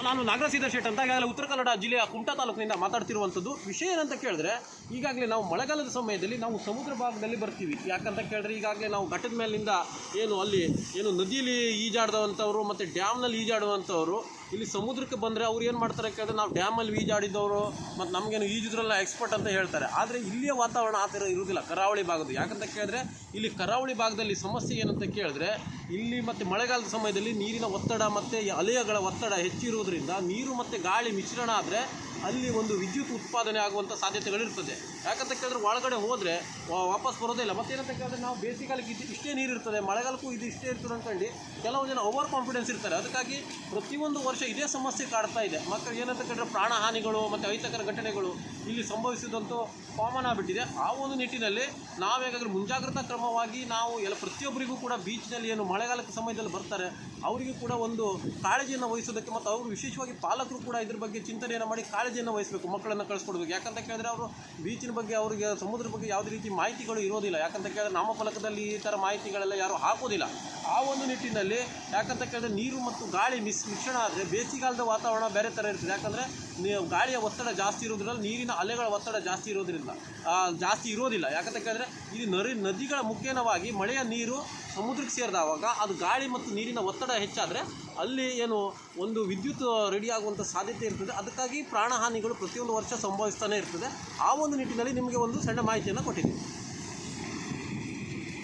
ನಾನು ನಾಗರಸೀಧರ್ ಶೆಟ್ ಅಂತ ಈಗಾಗಲೇ ಉತ್ತರ ಕನ್ನಡ ಜಿಲ್ಲೆಯ ಕುಮಟಾ ತಾಲೂಕಿನಿಂದ ಮಾತಾಡ್ತಿರುವಂಥದ್ದು. ವಿಷಯ ಏನಂತ ಕೇಳಿದ್ರೆ, ಈಗಾಗಲೇ ನಾವು ಮಳೆಗಾಲದ ಸಮಯದಲ್ಲಿ ನಾವು ಸಮುದ್ರ ಭಾಗದಲ್ಲಿ ಬರ್ತೀವಿ. ಯಾಕಂತ ಕೇಳಿದ್ರೆ, ಈಗಾಗಲೇ ನಾವು ಘಟ್ಟದ ಮೇಲಿಂದ ಏನು ನದಿಯಲ್ಲಿ ಈಜಾಡಿದವಂಥವ್ರು ಮತ್ತು ಡ್ಯಾಮ್ನಲ್ಲಿ ಈಜಾಡುವಂಥವ್ರು ಇಲ್ಲಿ ಸಮುದ್ರಕ್ಕೆ ಬಂದರೆ ಅವ್ರು ಏನು ಮಾಡ್ತಾರೆ ಕೇಳಿದ್ರೆ, ನಾವು ಡ್ಯಾಮಲ್ಲಿ ಈಜಾಡಿದವರು ಮತ್ತು ನಮಗೇನು ಈಜುದ್ರಲ್ಲ ಎಕ್ಸ್ಪರ್ಟ್ ಅಂತ ಹೇಳ್ತಾರೆ. ಆದರೆ ಇಲ್ಲಿಯ ವಾತಾವರಣ ಆ ಥರ ಇರುವುದಿಲ್ಲ ಕರಾವಳಿ ಭಾಗದ್ದು. ಯಾಕಂತ ಕೇಳಿದ್ರೆ, ಇಲ್ಲಿ ಕರಾವಳಿ ಭಾಗದಲ್ಲಿ ಸಮಸ್ಯೆ ಏನಂತ ಕೇಳಿದ್ರೆ, ಇಲ್ಲಿ ಮತ್ತು ಮಳೆಗಾಲದ ಸಮಯದಲ್ಲಿ ನೀರಿನ ಒತ್ತಡ ಮತ್ತು ಅಲೆಗಳ ಒತ್ತಡ ಹೆಚ್ಚಿರುವುದರಿಂದ ನೀರು ಮತ್ತು ಗಾಳಿ ಮಿಶ್ರಣ ಆದರೆ ಅಲ್ಲಿ ಒಂದು ವಿದ್ಯುತ್ ಉತ್ಪಾದನೆ ಆಗುವಂಥ ಸಾಧ್ಯತೆಗಳಿರ್ತದೆ. ಯಾಕಂತ ಕೇಳಿದ್ರೆ, ಒಳಗಡೆ ಹೋದರೆ ವಾಪಸ್ ಬರೋದೇ ಇಲ್ಲ. ಮತ್ತೇನಂತ ಕೇಳಿದ್ರೆ, ನಾವು ಬೇಸಿಗೆಗಾಲಕ್ಕೆ ಇಷ್ಟೇ ನೀರು ಇರ್ತದೆ, ಮಳೆಗಾಲಕ್ಕೂ ಇದು ಇಷ್ಟೇ ಇರ್ತದೆ ಅಂದ್ಕೊಂಡು ಕೆಲವು ಜನ ಓವರ್ ಕಾನ್ಫಿಡೆನ್ಸ್ ಇರ್ತಾರೆ. ಅದಕ್ಕಾಗಿ ಪ್ರತಿಯೊಂದು ವರ್ಷ ಇದೇ ಸಮಸ್ಯೆ ಕಾಡ್ತಾ ಇದೆ. ಮಕ್ಕಳು ಏನಂತ ಕೇಳಿದ್ರೆ, ಪ್ರಾಣಹಾನಿಗಳು ಮತ್ತು ಅಹಿತಕರ ಘಟನೆಗಳು ಇಲ್ಲಿ ಸಂಭವಿಸಿದಂತೂ ಕಾಮನ್ ಆಗಿಬಿಟ್ಟಿದೆ. ಆ ಒಂದು ನಿಟ್ಟಿನಲ್ಲಿ ನಾವೇಗಾದರೂ ಮುಂಜಾಗ್ರತಾ ಕ್ರಮವಾಗಿ ನಾವು ಪ್ರತಿಯೊಬ್ಬರಿಗೂ ಕೂಡ ಬೀಚ್ನಲ್ಲಿ ಏನು ಮಳೆಗಾಲದ ಸಮಯದಲ್ಲಿ ಬರ್ತಾರೆ ಅವರಿಗೂ ಕೂಡ ಒಂದು ಕಾಳಜಿಯನ್ನು ವಹಿಸೋದಕ್ಕೆ, ಮತ್ತು ಅವರು ವಿಶೇಷವಾಗಿ ಪಾಲಕರು ಕೂಡ ಇದ್ರ ಬಗ್ಗೆ ಚಿಂತನೆಯನ್ನು ಮಾಡಿ ಕಾಳಜಿಯನ್ನು ವಹಿಸಬೇಕು, ಮಕ್ಕಳನ್ನು ಕಳಿಸ್ಕೊಡ್ಬೇಕು. ಯಾಕಂತ ಕೇಳಿದ್ರೆ, ಅವರು ಬೀಚಿನ ಬಗ್ಗೆ ಅವರಿಗೆ ಸಮುದ್ರದ ಬಗ್ಗೆ ಯಾವುದೇ ರೀತಿ ಮಾಹಿತಿಗಳು ಇರೋದಿಲ್ಲ. ಯಾಕಂತ ಕೇಳಿದ್ರೆ, ನಾಮಫಲಕದಲ್ಲಿ ಈ ಥರ ಮಾಹಿತಿಗಳೆಲ್ಲ ಯಾರೂ ಹಾಕೋದಿಲ್ಲ. ಆ ಒಂದು ನಿಟ್ಟಿನಲ್ಲಿ ಯಾಕಂತ ಕೇಳಿದ್ರೆ, ನೀರು ಮತ್ತು ಗಾಳಿ ಮಿಶ್ರಣ ಆದರೆ ಬೇಸಿಗೆಗಾಲದ ವಾತಾವರಣ ಬೇರೆ ಥರ ಇರ್ತದೆ. ಯಾಕಂದರೆ ಗಾಳಿಯ ಒತ್ತಡ ಜಾಸ್ತಿ ಇರೋದ್ರಿಂದ, ನೀರಿನ ಅಲೆಗಳ ಒತ್ತಡ ಜಾಸ್ತಿ ಇರೋದಿಲ್ಲ. ಯಾಕಂತ ಕೇಳಿದ್ರೆ, ಇದು ನದಿಗಳ ಮುಖೇನವಾಗಿ ಮಳೆಯ ನೀರು ಸಮುದ್ರಕ್ಕೆ ಸೇರಿದವಾಗ ಅದು ಗಾಳಿ ಮತ್ತು ನೀರಿನ ಒತ್ತಡ ಹೆಚ್ಚಾದರೆ ಅಲ್ಲಿ ಒಂದು ವಿದ್ಯುತ್ ರೆಡಿ ಆಗುವಂಥ ಸಾಧ್ಯತೆ ಇರ್ತದೆ. ಅದಕ್ಕಾಗಿ ಪ್ರಾಣಹಾನಿಗಳು ಪ್ರತಿಯೊಂದು ವರ್ಷ ಸಂಭವಿಸ್ತಾನೆ ಇರ್ತದೆ. ಆ ಒಂದು ನಿಟ್ಟಿನಲ್ಲಿ ನಿಮಗೆ ಒಂದು ಸಣ್ಣ ಮಾಹಿತಿಯನ್ನು ಕೊಟ್ಟಿದ್ದೀನಿ.